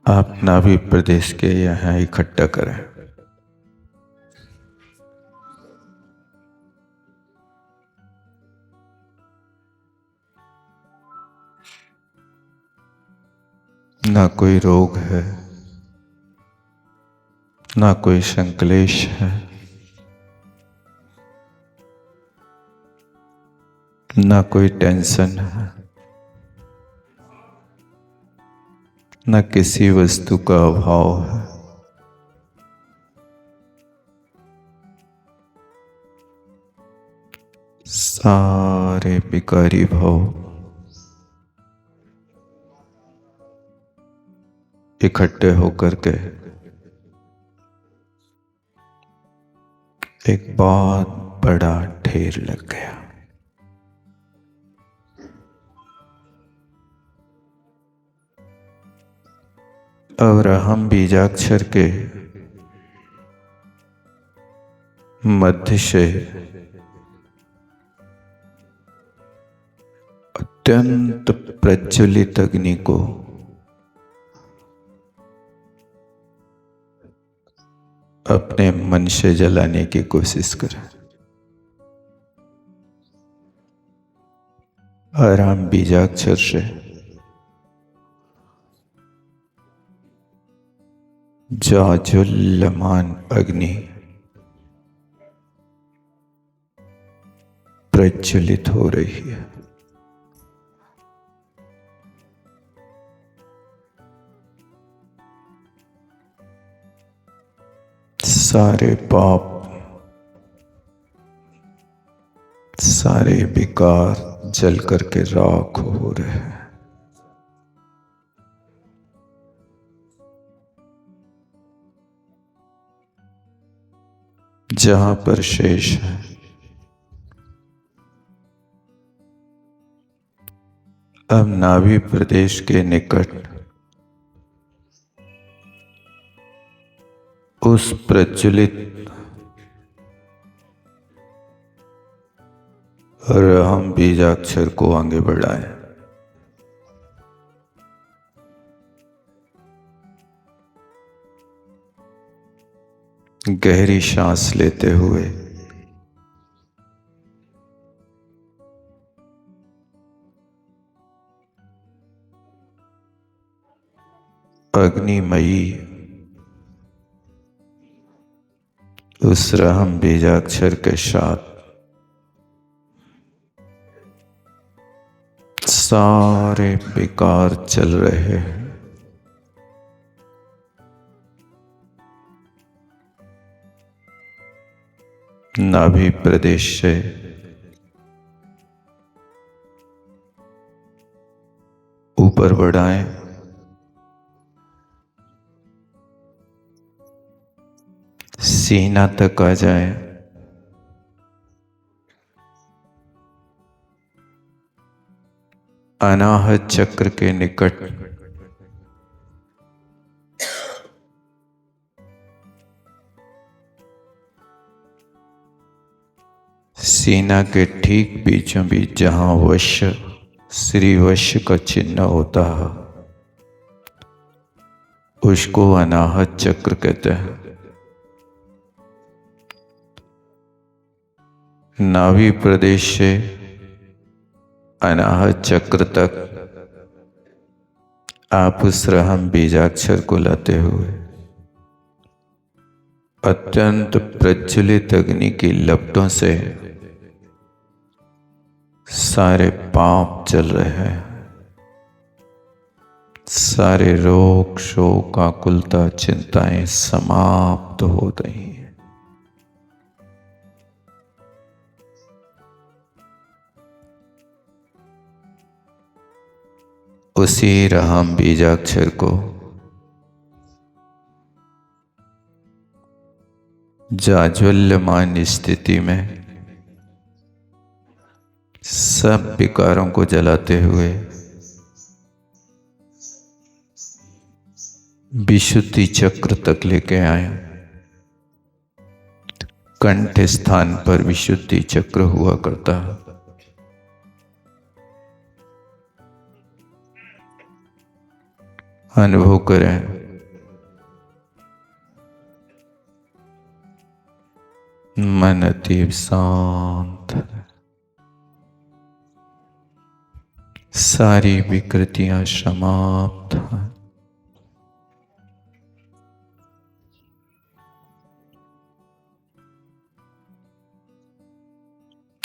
आप नाभि प्रदेश के यहाँ इकट्ठा करें। ना कोई रोग है, ना कोई संक्लेश है, ना कोई टेंशन है, न किसी वस्तु का अभाव है। सारे विकारी भाव इकट्ठे होकर के एक बहुत बड़ा ढेर लग गया। और हम बीजाक्षर के मध्य से अत्यंत प्रज्वलित अग्नि को अपने मन से जलाने की कोशिश करें। और हम बीजाक्षर से जाज्वल्यमान अग्नि प्रज्वलित हो रही है। सारे पाप, सारे विकार जल करके राख हो रहे हैं। जहां पर शेष है अब नाभि प्रदेश के निकट उस प्रज्वलित और हम बीजाक्षर को आगे बढ़ाएं। गहरी सांस लेते हुए अग्निमयी उस रहम बीजाक्षर के साथ सारे विकार चल रहे हैं। नाभि प्रदेश से ऊपर बढ़ाएं। सीना तक आ जाएं। अनाहत चक्र के निकट सीना के ठीक बीचों बीच जहां वश्य श्री वश्य का चिन्ह होता है उसको अनाहत चक्र कहते हैं। नाभि प्रदेश से अनाहत चक्र तक आप उस रहम बीजाक्षर को लाते हुए अत्यंत प्रज्वलित अग्नि की लपटों से सारे पाप चल रहे हैं। सारे रोग शोक आकुलता चिंताएं समाप्त हो रही हैं। उसी रहम बीजाक्षर को जाज्वल्यमान स्थिति में सब विकारों को जलाते हुए विशुद्धि चक्र तक लेके आए। कंठ स्थान पर विशुद्धि चक्र हुआ करता है। अनुभव करें मन अतीब शांत है। सारी विकृतियां समाप्त हैं।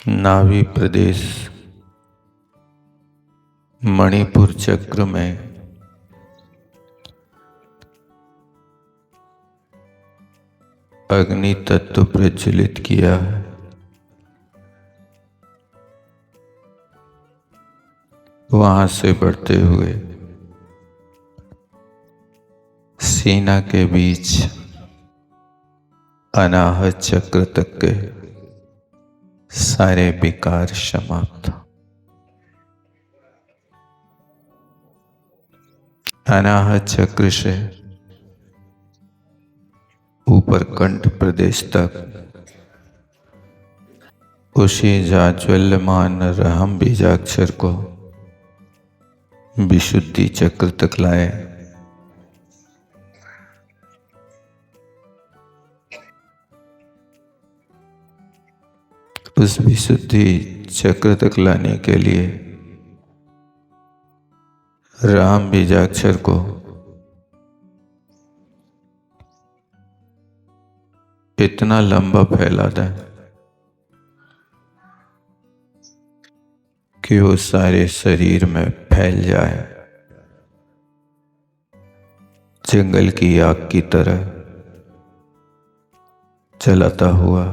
नाभि प्रदेश मणिपुर चक्र में अग्नि तत्व प्रज्वलित किया है। वहां से बढ़ते हुए सीना के बीच अनाहत चक्र तक के सारे विकार समाप्त। अनाहत चक्र से ऊपर कंठ प्रदेश तक उसी जाज्वल्यमान रहम बीजाक्षर को विशुद्धि चक्र तक लाए। उस विशुद्धि चक्र तक लाने के लिए राम बीजाक्षर को इतना लंबा फैला दें कि वो सारे शरीर में फैल जाए, जंगल की आग की तरह जलाता हुआ।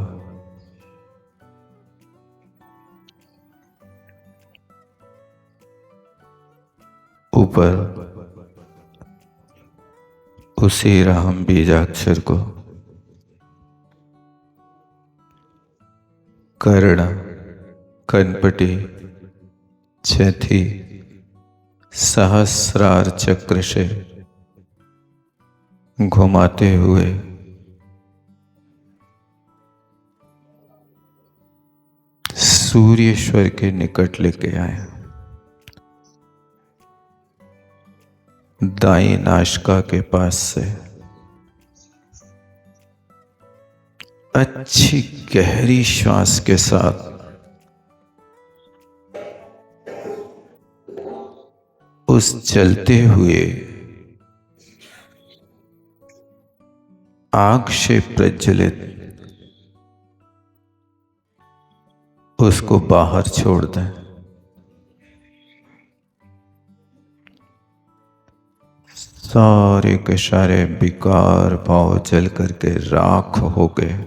ऊपर उसी राम बीजाक्षर को कर्ण, कनपटी, छठी, सहस्रार चक्र से घुमाते हुए सूर्येश्वर के निकट लेके आए। दाई नासिका के पास से अच्छी गहरी श्वास के साथ उस जलते हुए आग से प्रज्वलित उसको बाहर छोड़ दें। सारे के सारे विकार भाव जल करके राख हो गए।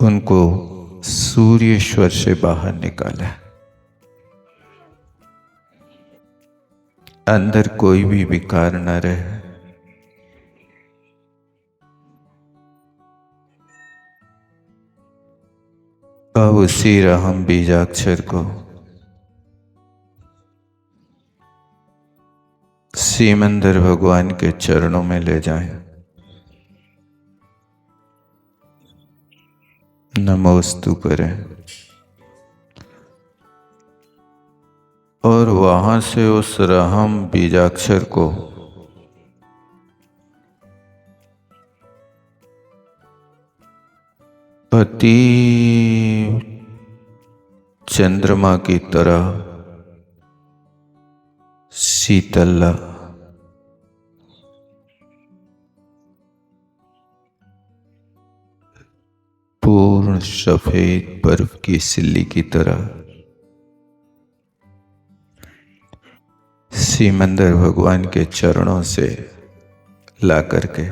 उनको सूर्येश्वर से बाहर निकाला। अंदर कोई भी विकार न रहे। अब उसी रहम बीजाक्षर को सीमंदर भगवान के चरणों में ले जाएं। नमोस्तु करें और वहां से उस रहम बीजाक्षर को अति चंद्रमा की तरह शीतल पूर्ण सफेद बर्फ की सिल्ली की तरह सीमंदर भगवान के चरणों से ला करके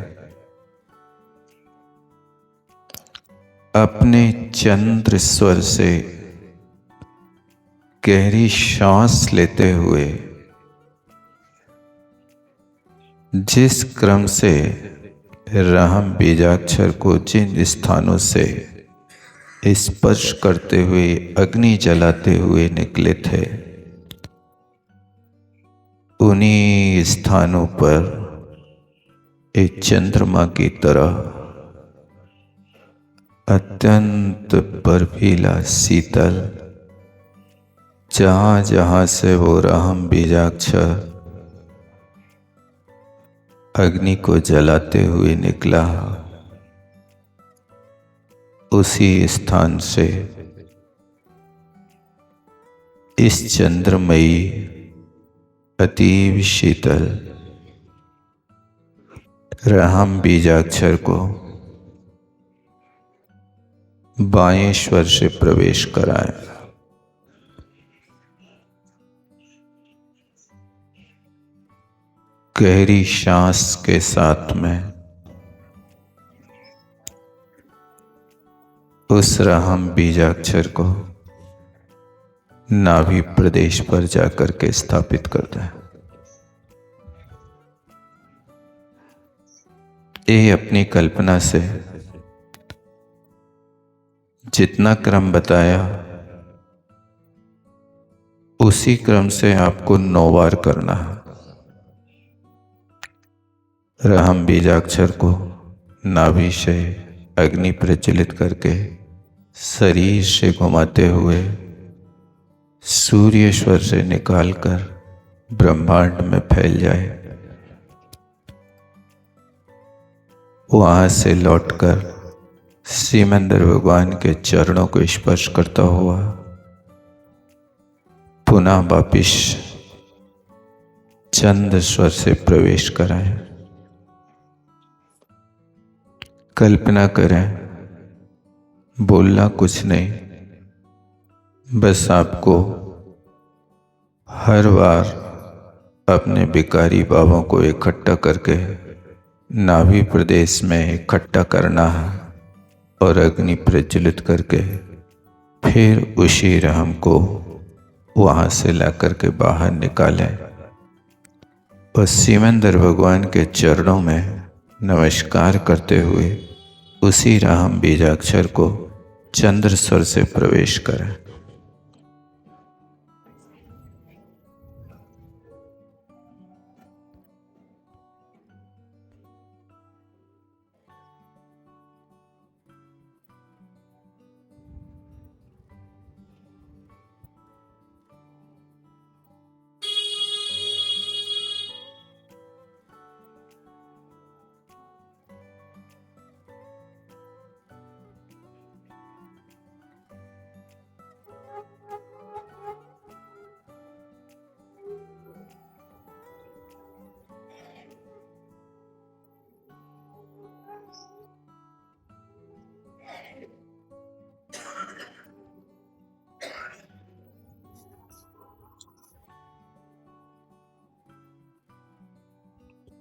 अपने चंद्र स्वर से गहरी सांस लेते हुए जिस क्रम से रहम बीजाक्षर को जिन स्थानों से स्पर्श करते हुए अग्नि जलाते हुए निकले थे, उन्हीं स्थानों पर एक चंद्रमा की तरह अत्यंत बर्फीला शीतल, जहां जहां से वो रहम बीजाक्षर अग्नि को जलाते हुए निकला, उसी स्थान से इस चंद्रमयी अतीव शीतल रहम बीजाक्षर को बाएं स्वर से प्रवेश कराएं। गहरी सांस के साथ में उस रहम बीजाक्षर को नाभि प्रदेश पर जाकर के स्थापित कर दें। ये अपनी कल्पना से जितना क्रम बताया उसी क्रम से आपको 9 बार करना है। रहम बीजाक्षर को नाभि से अग्नि प्रज्वलित करके शरीर से घुमाते हुए सूर्य स्वर से निकालकर ब्रह्मांड में फैल जाए। वहां से लौटकर सीमंदर भगवान के चरणों को स्पर्श करता हुआ पुनः वापिस चंद स्वर से प्रवेश कराएं। कल्पना करें, बोलना कुछ नहीं, बस आपको हर बार अपने विकारी भावों को इकट्ठा करके नाभि प्रदेश में इकट्ठा करना है और अग्नि प्रज्वलित करके फिर उसी रहम को वहां से लाकर के बाहर निकालें और सीमंदर भगवान के चरणों में नमस्कार करते हुए उसी रहम बीजाक्षर को चंद्र स्वर से प्रवेश करें।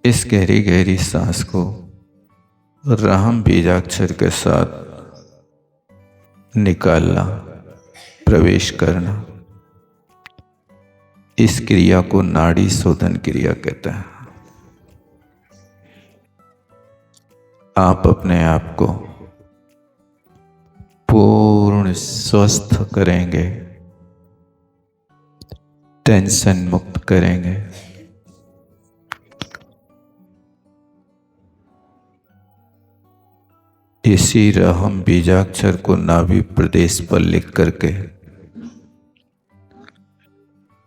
इस गहरी गहरी सांस को रहम बीजाक्षर के साथ निकालना, प्रवेश करना, इस क्रिया को नाड़ी शोधन क्रिया कहते हैं। आप अपने आप को पूर्ण स्वस्थ करेंगे, टेंशन मुक्त करेंगे। इसी रहम बीजाक्षर को नाभि प्रदेश पर लिख करके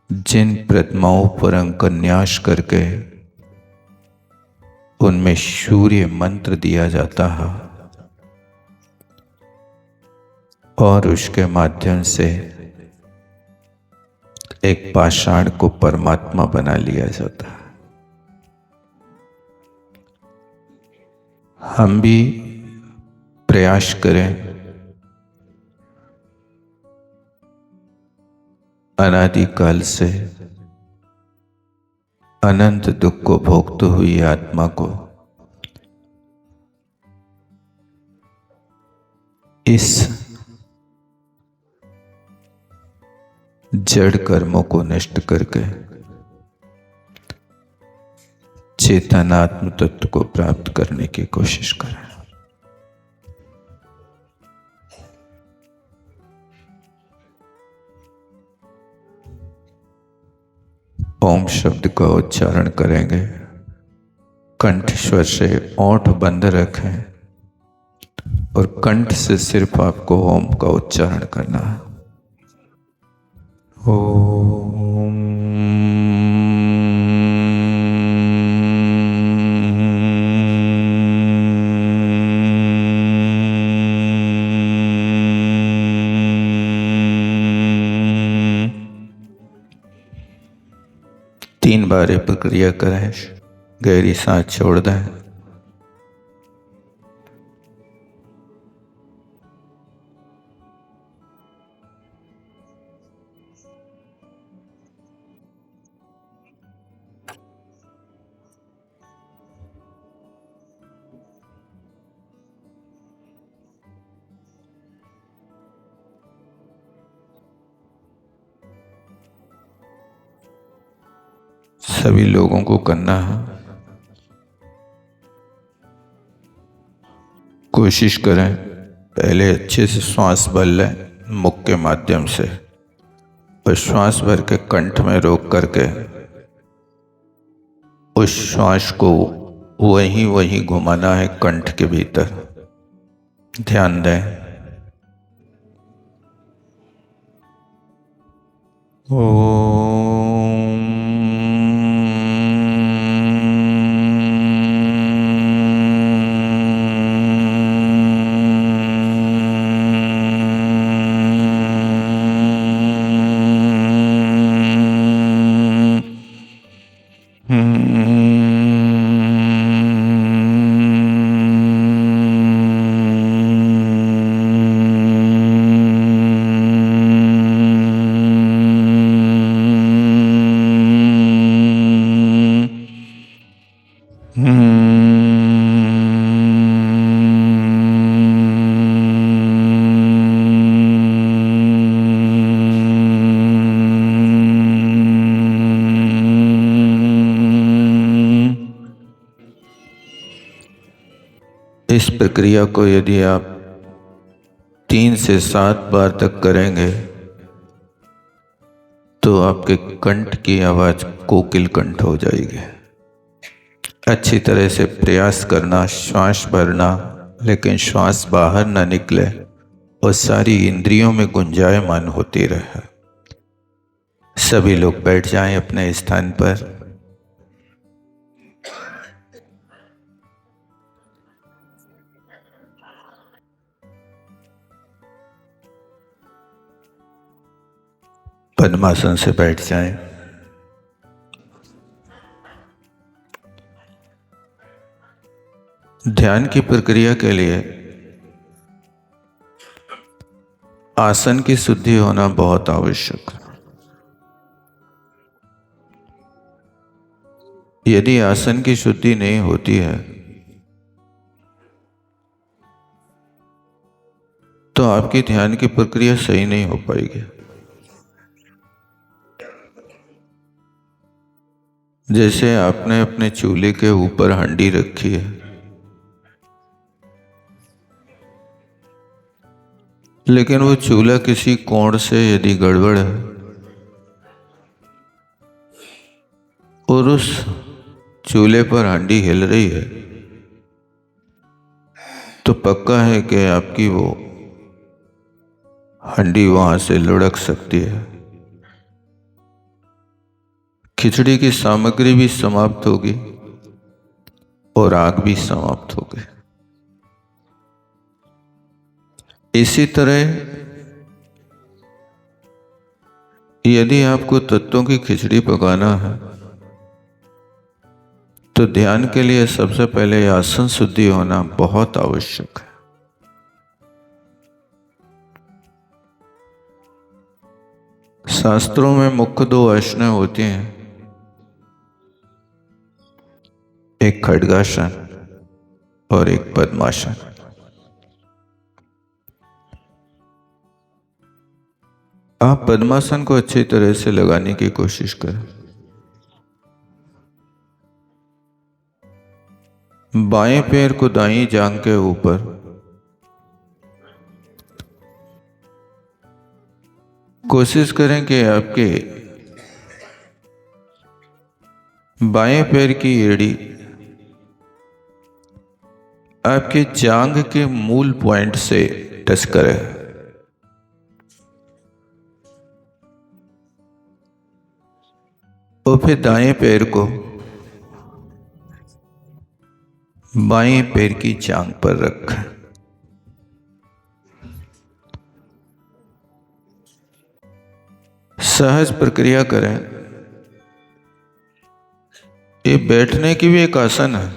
जिन प्रतिमाओं पर अंकन्यास करके उनमें सूर्य मंत्र दिया जाता है और उसके माध्यम से एक पाषाण को परमात्मा बना लिया जाता है। हम भी प्रयास करें अनादिकाल से अनंत दुख को भोगते हुई आत्मा को इस जड़ कर्मों को नष्ट करके चेतनात्म तत्व को प्राप्त करने की कोशिश करें। ओम शब्द का उच्चारण करेंगे। कंठ स्वर से ओंठ बंद रखें और कंठ से सिर्फ आपको ओम का उच्चारण करना है। ओम 3 बार ये प्रक्रिया करें। गहरी सांस छोड़ दें। सभी लोगों को करना है। कोशिश करें पहले अच्छे से श्वास भर लें मुख के माध्यम से, और श्वास भर के कंठ में रोक करके उस श्वास को वहीं घुमाना है कंठ के भीतर। ध्यान दें। इस प्रक्रिया को यदि आप 3 से 7 बार तक करेंगे तो आपके कंठ की आवाज कोकिल कंठ हो जाएगी। अच्छी तरह से प्रयास करना, श्वास भरना, लेकिन श्वास बाहर ना निकले और सारी इंद्रियों में गुंजायमान होती रहे। सभी लोग बैठ जाएं अपने स्थान पर। पद्मासन से बैठ जाएं। ध्यान की प्रक्रिया के लिए आसन की शुद्धि होना बहुत आवश्यक है। यदि आसन की शुद्धि नहीं होती है तो आपकी ध्यान की प्रक्रिया सही नहीं हो पाएगी। जैसे आपने अपने चूल्हे के ऊपर हांडी रखी है, लेकिन वो चूल्हा किसी कोण से यदि गड़बड़ है और उस चूल्हे पर हांडी हिल रही है तो पक्का है कि आपकी वो हांडी वहां से लुढ़क सकती है। खिचड़ी की सामग्री भी समाप्त होगी और आग भी समाप्त होगी। इसी तरह यदि आपको तत्वों की खिचड़ी पकाना है तो ध्यान के लिए सबसे पहले आसन शुद्धि होना बहुत आवश्यक है। शास्त्रों में मुख्य 2 आसनें होती हैं, एक खड्गासन और एक पद्मासन। आप पद्मासन को अच्छी तरह से लगाने की कोशिश करें। बाएं पैर को दाईं जांघ के ऊपर, कोशिश करें कि आपके बाएं पैर की एड़ी आपके जांघ के मूल पॉइंट से टच करे। और फिर दाएं पैर को बाएं पैर की जांघ पर रखें। सहज प्रक्रिया करें। ये बैठने की भी एक आसन है।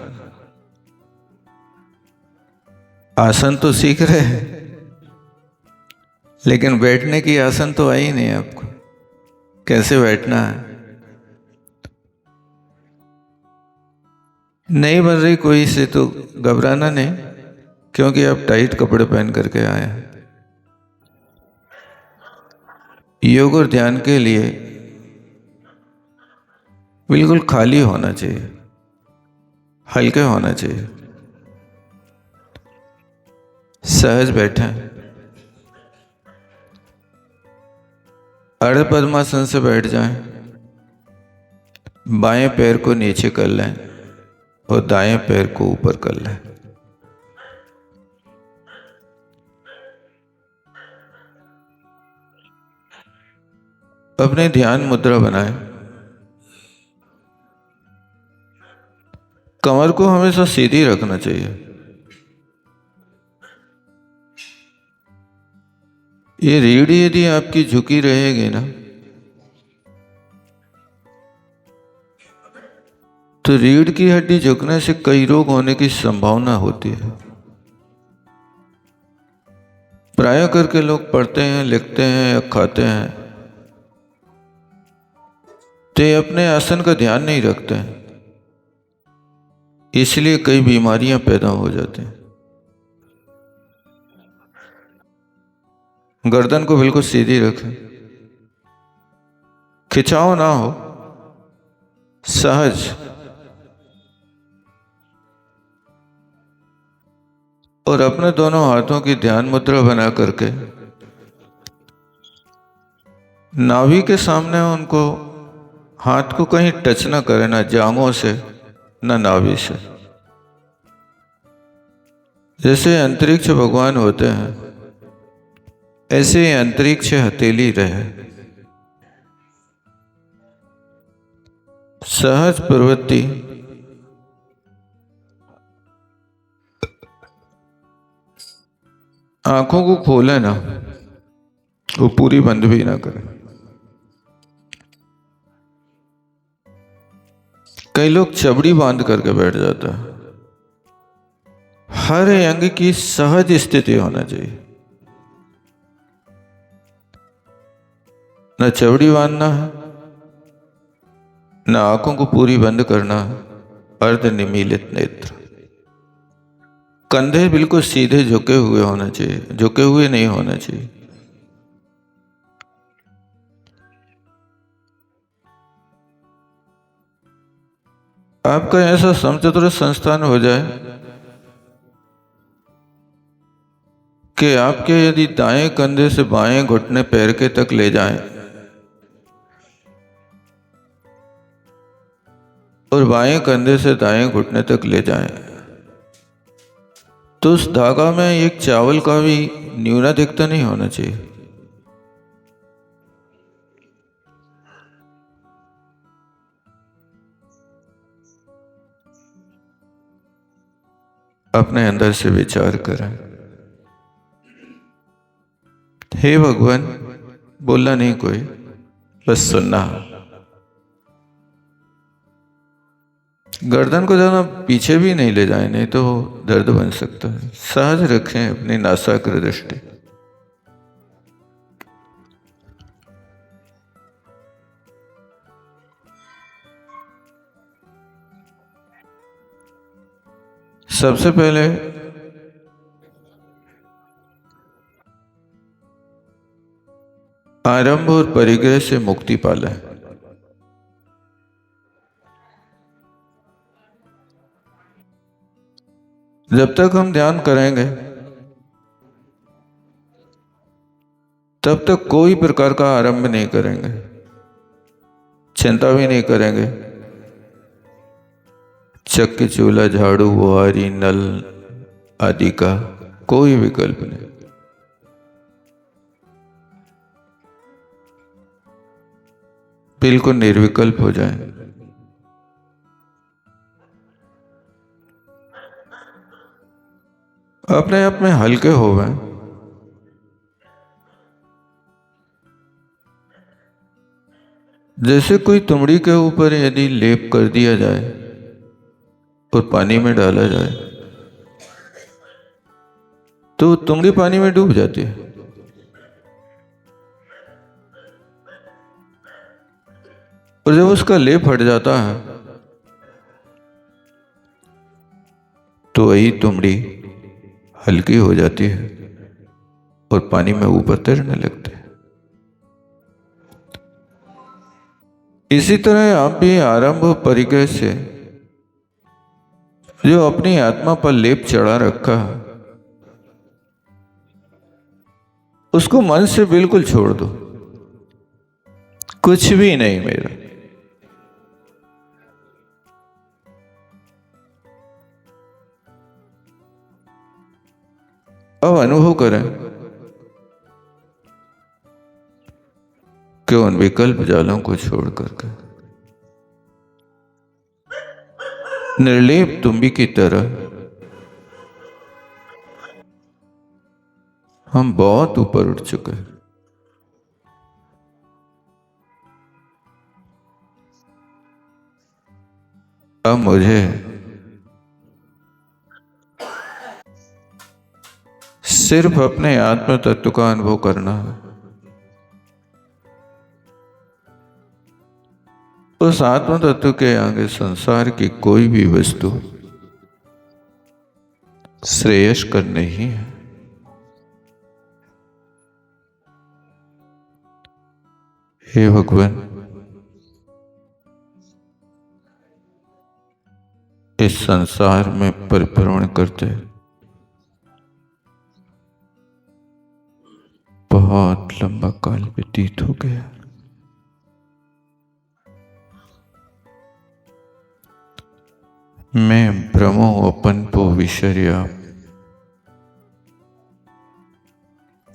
आसन तो सीख रहे हैं, लेकिन बैठने की आसन तो आई नहीं आपको, कैसे बैठना है। नहीं बन रही कोई से तो घबराना नहीं, क्योंकि आप टाइट कपड़े पहन करके आए हैं। योग और ध्यान के लिए बिल्कुल खाली होना चाहिए, हल्के होना चाहिए। सहज बैठें। अर्ध पद्मासन से बैठ जाएं। बाएं पैर को नीचे कर लें और दाएं पैर को ऊपर कर लें। अपने ध्यान मुद्रा बनाएं। कमर को हमेशा सीधी रखना चाहिए। ये रीढ़ यदि आपकी झुकी रहेगी ना, तो रीढ़ की हड्डी झुकने से कई रोग होने की संभावना होती है। प्राय करके लोग पढ़ते हैं, लिखते हैं या खाते हैं, तो ये अपने आसन का ध्यान नहीं रखते हैं, इसलिए कई बीमारियां पैदा हो जाती हैं। गर्दन को बिल्कुल सीधी रखें, खिंचाव ना हो, सहज। और अपने दोनों हाथों की ध्यान मुद्रा बना करके नाभि के सामने उनको हाथ को कहीं टच ना करें, ना जांघों से ना नाभि से। जैसे अंतरिक्ष भगवान होते हैं, ऐसे ही अंतरिक्ष हथेली रहे। सहज प्रवृत्ति। आंखों को खोले ना, वो पूरी बंद भी ना करें। कई लोग चबड़ी बांध करके बैठ जाता है। हर अंग की सहज स्थिति होना चाहिए। न चबड़ी बांधना है, न आंखों को पूरी बंद करना है। अर्ध निमीलित नेत्र। कंधे बिल्कुल सीधे झुके हुए होना चाहिए, झुके हुए नहीं होना चाहिए। आपका ऐसा समचतुर संस्थान हो जाए कि आपके यदि दाएं कंधे से बाएं घुटने पैर के तक ले जाएं और बाएं कंधे से दाएं घुटने तक ले जाएं, तो उस धागा में एक चावल का भी न्यूनाधिकता नहीं होना चाहिए। अपने अंदर से विचार करें, हे भगवान। बोलना नहीं कोई, बस सुनना। गर्दन को ज़्यादा पीछे भी नहीं ले जाए, नहीं तो दर्द बन सकता है। सहज रखें अपनी नासाग्र दृष्टि। सबसे पहले आरंभ और परिग्रह से मुक्ति पालें। जब तक हम ध्यान करेंगे तब तक कोई प्रकार का आरंभ नहीं करेंगे, चिंता भी नहीं करेंगे। चक्की, चूल्हा, झाड़ू, बुहारी, नल आदि का कोई विकल्प नहीं। बिल्कुल निर्विकल्प हो जाए। अपने आप में हल्के हो गए। जैसे कोई तुमड़ी के ऊपर यदि लेप कर दिया जाए और पानी में डाला जाए तो तुमड़ी पानी में डूब जाती है। और जब उसका लेप हट जाता है तो वही तुमड़ी हल्की हो जाती है और पानी में ऊपर तैरने लगते हैं। इसी तरह आप भी आरंभ परिग्रह से जो अपनी आत्मा पर लेप चढ़ा रखा है उसको मन से बिल्कुल छोड़ दो। कुछ भी नहीं मेरा। अब अनुभव करें कि उन विकल्प जालों को छोड़ करके निर्लेप तुम्बी की तरह हम बहुत ऊपर उठ चुके हैं। अब मुझे सिर्फ अपने आत्म तत्व का अनुभव करना है। उस आत्म तत्व के आगे संसार की कोई भी वस्तु श्रेयस्कर नहीं है। हे भगवान, इस संसार में परिभ्रमण करते बहुत लंबा काल व्यतीत हो गया। मैं भ्रमो अपन को विषर्या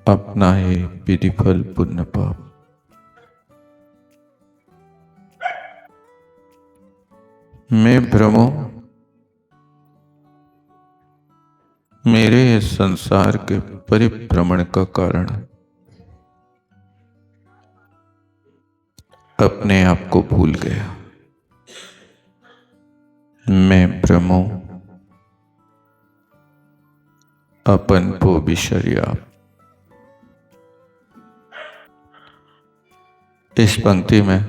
अपना ही विधि फल पुण्य पाप। मैं भ्रमो मेरे इस संसार के परिभ्रमण का कारण अपने आप को भूल गया। मैं भ्रमो अपन को विषर्या। इस पंक्ति में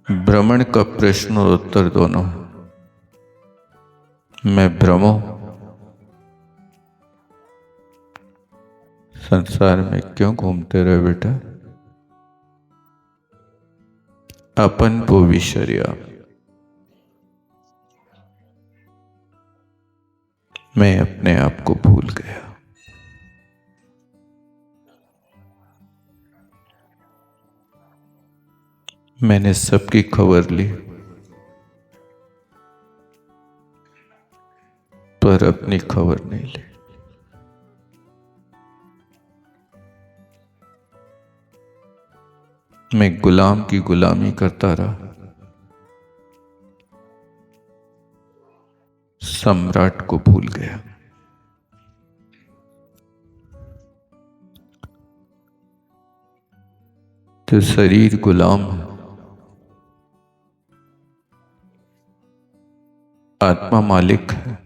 भ्रमण का प्रश्न और उत्तर दोनों है। मैं भ्रमो संसार में क्यों घूमते रहे बेटा? अपन को विषर्या मैं अपने आप को भूल गया। मैंने सबकी खबर ली पर अपनी खबर नहीं ली। मैं गुलाम की गुलामी करता रहा, सम्राट को भूल गया। तो शरीर गुलाम है, आत्मा मालिक है।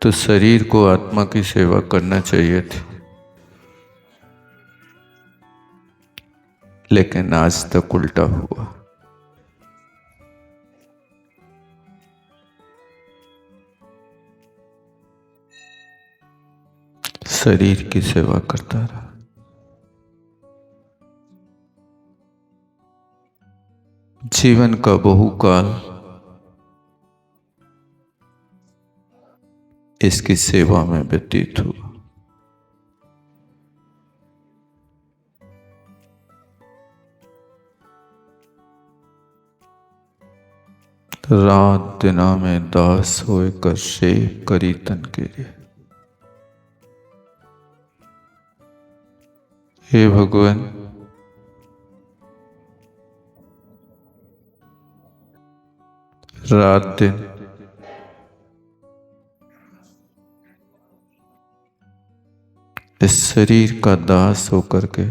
तो शरीर को आत्मा की सेवा करना चाहिए थी, लेकिन आज तक उल्टा हुआ। शरीर की सेवा करता रहा। जीवन का बहुकाल इसकी सेवा में व्यतीत हुआ। रात दिना में दास होए कर शेव करी तन के लिए। हे भगवान, रात दिन इस शरीर का दास होकर के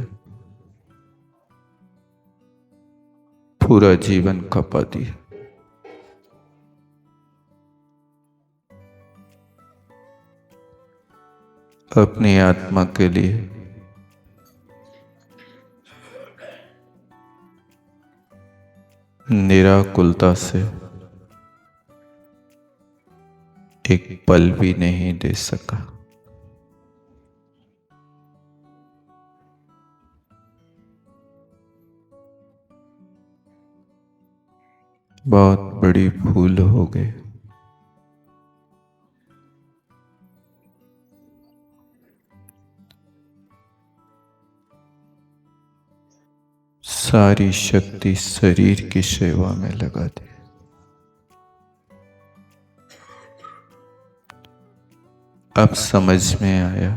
पूरा जीवन खपा दिया। अपनी आत्मा के लिए निराकुलता से एक पल भी नहीं दे सका। बहुत बड़ी भूल हो गई। सारी शक्ति शरीर की सेवा में लगा दी। अब समझ में आया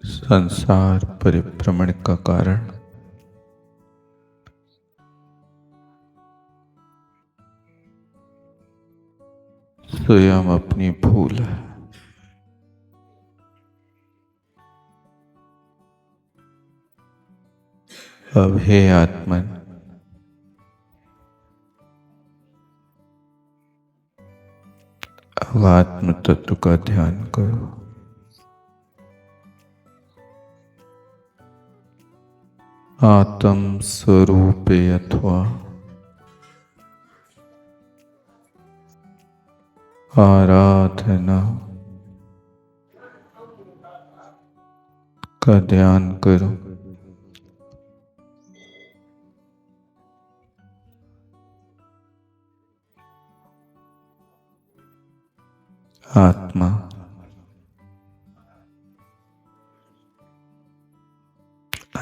संसार परिभ्रमण का कारण स्वयं अपनी भूल है। अब हे आत्मन, अब आत्म तत्व का ध्यान करो। आत्म स्वरूपे अथवा आराधना का ध्यान करो। आत्मा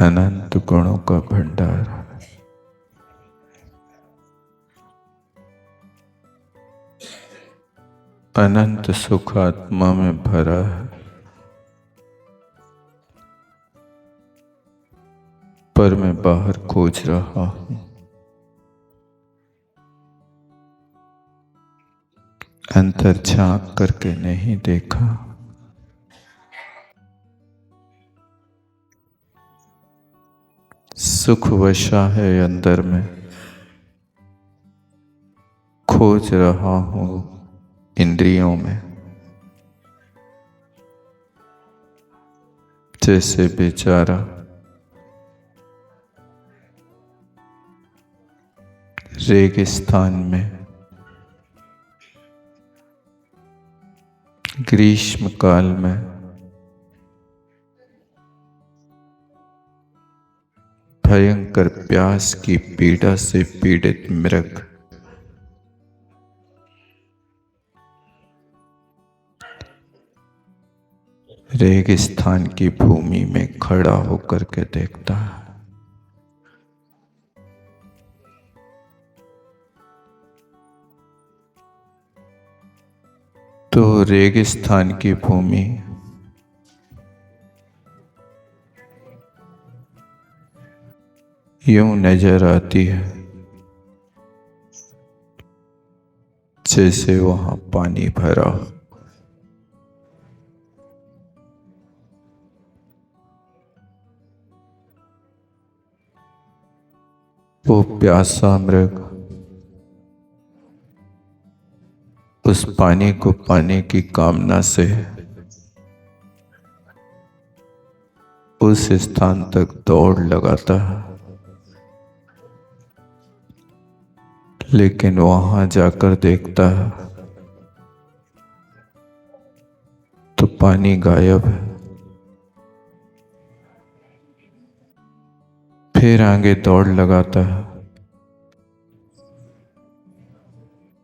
अनंत गुणों का भंडार है। अनंत सुख आत्मा में भरा है, पर मैं बाहर खोज रहा हूं। अंतर झांक करके नहीं देखा। सुख वशा है अंदर में, खोज रहा हूं इंद्रियों में। जैसे बेचारा रेगिस्तान में ग्रीष्म काल में भयंकर प्यास की पीड़ा से पीड़ित मृग रेगिस्तान की भूमि में खड़ा होकर के देखता है। तो रेगिस्तान की भूमि यूं नजर आती है जैसे वहां पानी भरा हो। वो प्यासा मृग उस पानी को पाने की कामना से उस स्थान तक दौड़ लगाता है, लेकिन वहां जाकर देखता है तो पानी गायब है। फिर आगे दौड़ लगाता है,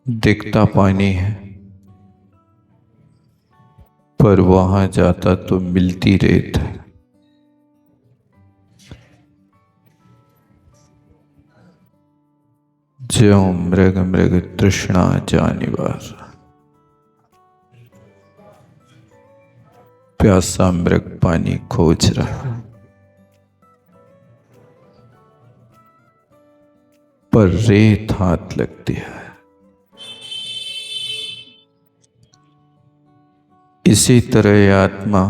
दिखता पानी है, पर वहां जाता तो मिलती रेत है। ज्यों मृग मृग तृष्णा जानिवार, प्यासा मृग पानी खोज रहा, पर रेत हाथ लगती है। इसी तरह ये आत्मा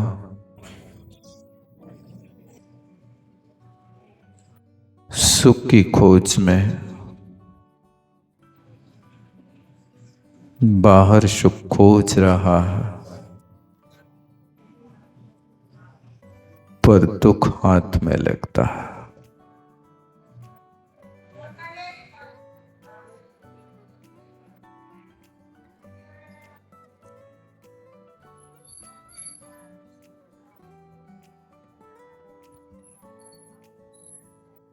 सुख की खोज में बाहर सुख खोज रहा है, पर दुख हाथ में लगता है।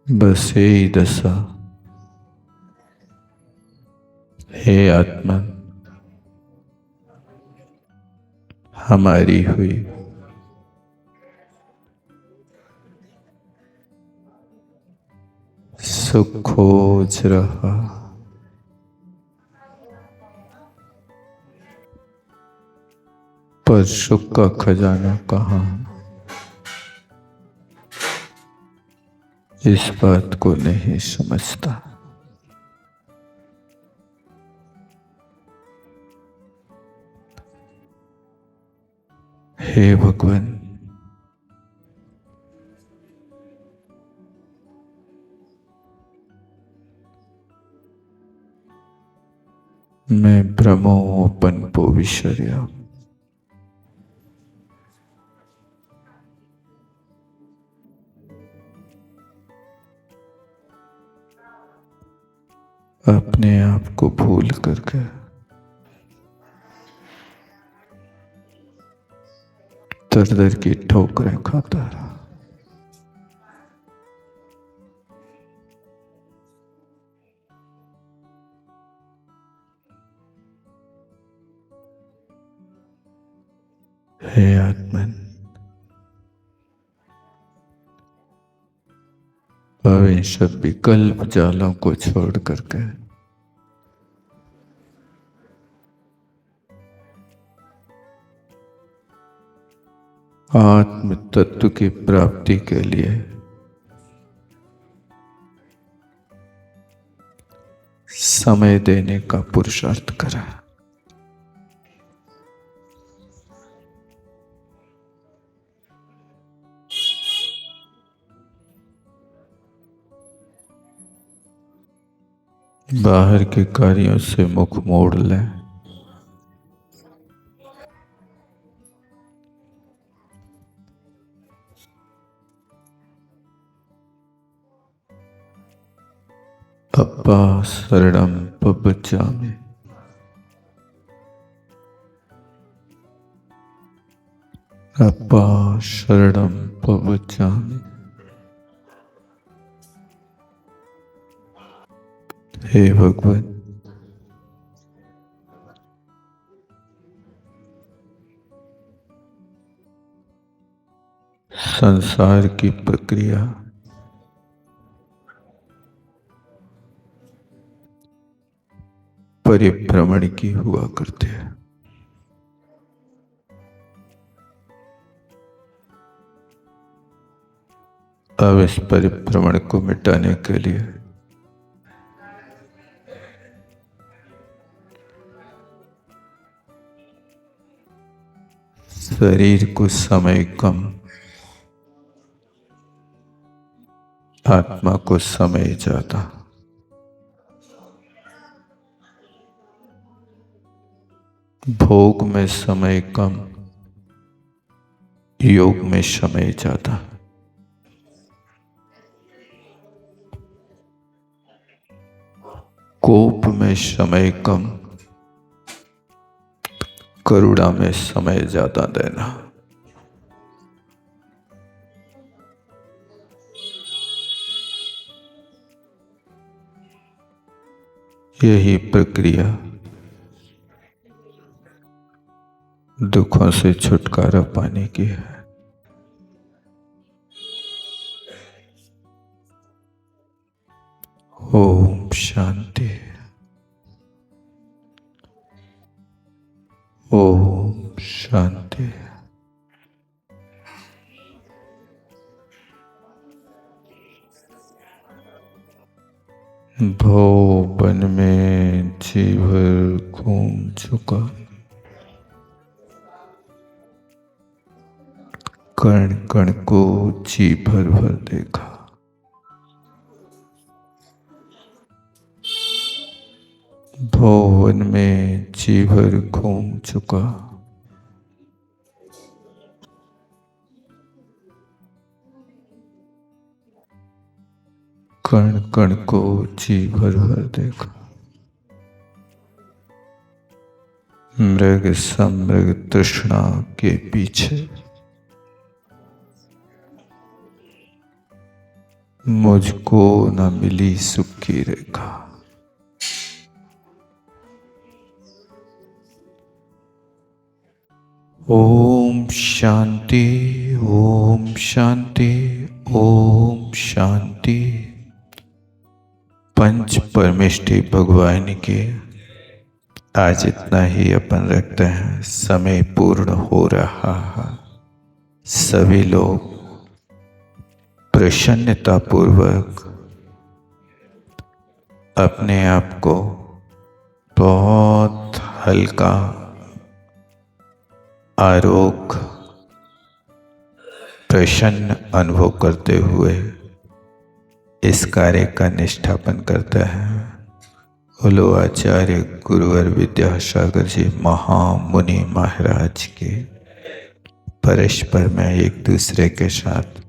बस यही दशा हे आत्मा हमारी हुई। सुख खोज रहा, पर सुख का खजाना कहाँ, इस बात को नहीं समझता। हे भगवान, मैं ब्रह्मोपन पो विसर्या। अपने आप को भूल करके दर दर की ठोकरें खाता रहा। हे आत्मन, अब इन सब विकल्प जालों को छोड़ करके आत्म तत्व की प्राप्ति के लिए समय देने का पुरुषार्थ करा। बाहर के कार्यों से मुख मोड़ लें, अप्पा शरणम पब्बचामि। अप्पा शरणम पब्बचामि। हे भगवान, संसार की प्रक्रिया परिभ्रमण की हुआ करती है। अब इस परिभ्रमण को मिटाने के लिए शरीर को समय कम, आत्मा को समय ज्यादा। भोग में समय कम, योग में समय ज्यादा। कोप में समय कम, करुणा में समय ज्यादा देना। यही प्रक्रिया दुखों से छुटकारा पाने की है। ओम शांति। ओम शांति। भवन में जी भर घूम चुका, कण कण को जी भर भर देखा। भवन में जी भर घूम चुका। कण कण को जी भर भर देखा। मृग समृग तृष्णा के पीछे मुझको न मिली सुख की रेखा। ओम शांति, ओम शांति, ओम शांति। पंच परमेष्टि भगवान के आज इतना ही अपन रखते हैं। समय पूर्ण हो रहा है। सभी लोग प्रसन्नता पूर्वक अपने आप को बहुत हल्का, आरोग्य, प्रसन्न अनुभव करते हुए इस कार्य का निष्ठापन करते हैं। बोलो आचार्य गुरुवर विद्यासागर जी महामुनि महाराज के परस्पर में एक दूसरे के साथ